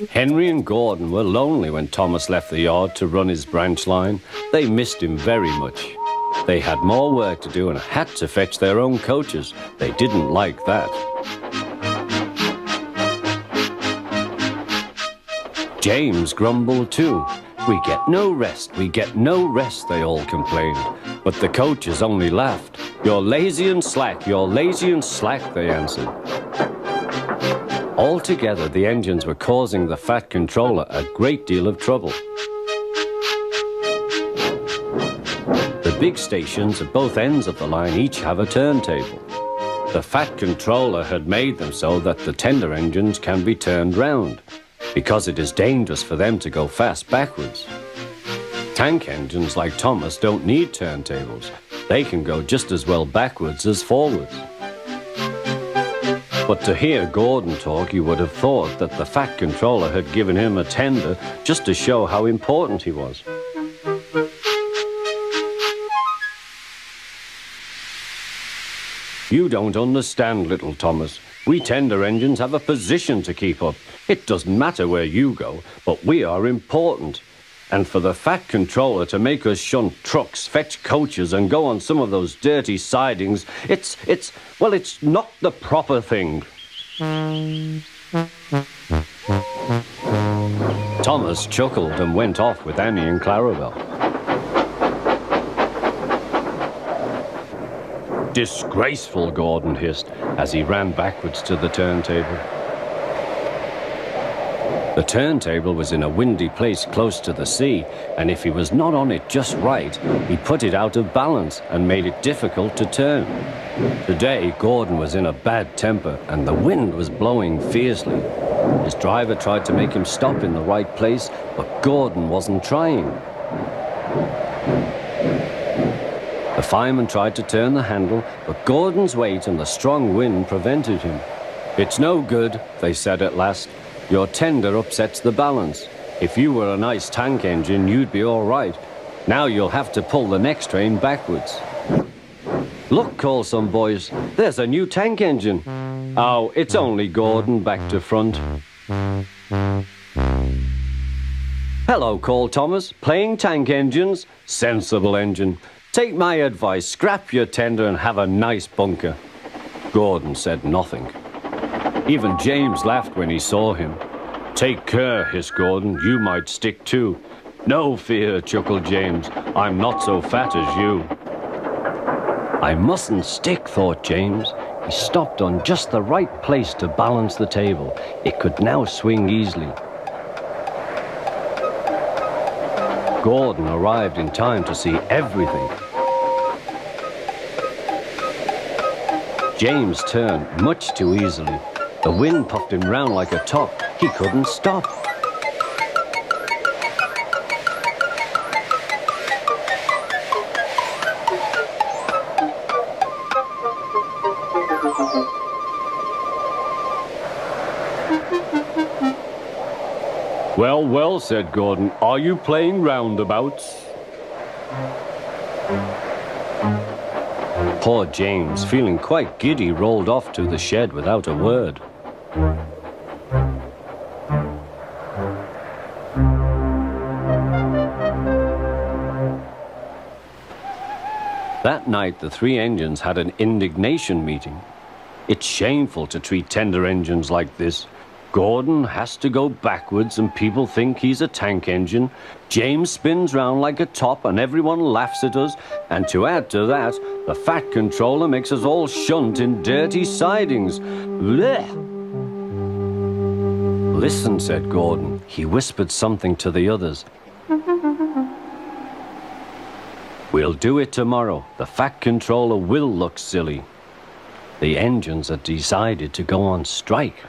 Henry and Gordon were lonely when Thomas left the yard to run his branch line. They missed him very much. They had more work to do and had to fetch their own coaches. They didn't like that. James grumbled too. "We get no rest, we get no rest," they all complained. But the coaches only laughed. "You're lazy and slack, you're lazy and slack," they answered. Altogether, the engines were causing the Fat Controller a great deal of trouble. The big stations at both ends of the line each have a turntable. The Fat Controller had made them so that the tender engines can be turned round, because it is dangerous for them to go fast backwards. Tank engines like Thomas don't need turntables. They can go just as well backwards as forwards. But to hear Gordon talk, you would have thought that the Fat Controller had given him a tender just to show how important he was. "You don't understand, little Thomas. We tender engines have a position to keep up. It doesn't matter where you go, but we are important. And for the Fat Controller to make us shunt trucks, fetch coaches, and go on some of those dirty sidings, it's not the proper thing." Thomas chuckled and went off with Annie and Clarabel. "Disgraceful," Gordon hissed as he ran backwards to the turntable. The turntable was in a windy place close to the sea, and if he was not on it just right, he put it out of balance and made it difficult to turn. Today, Gordon was in a bad temper, and the wind was blowing fiercely. His driver tried to make him stop in the right place, but Gordon wasn't trying. The fireman tried to turn the handle, but Gordon's weight and the strong wind prevented him. "It's no good," they said at last. "Your tender upsets the balance. If you were a nice tank engine, you'd be all right. Now you'll have to pull the next train backwards." "Look," called some boys, "there's a new tank engine." "Oh, it's only Gordon back to front." "Hello," called Thomas, "playing tank engines? Sensible engine. Take my advice, scrap your tender and have a nice bunker." Gordon said nothing. Even James laughed when he saw him. "Take care," hissed Gordon, "you might stick too." "No fear," chuckled James, "I'm not so fat as you." "I mustn't stick," thought James. He stopped on just the right place to balance the table. It could now swing easily. Gordon arrived in time to see everything. James turned much too easily. The wind puffed him round like a top. He couldn't stop. "Well, well," said Gordon, "are you playing roundabouts?" Poor James, feeling quite giddy, rolled off to the shed without a word. That night, the three engines had an indignation meeting. "It's shameful to treat tender engines like this. Gordon has to go backwards and people think he's a tank engine. James spins round like a top and everyone laughs at us. And to add to that, the Fat Controller makes us all shunt in dirty sidings. Blech!" "Listen," said Gordon. He whispered something to the others. "We'll do it tomorrow. The Fat Controller will look silly." The engines had decided to go on strike.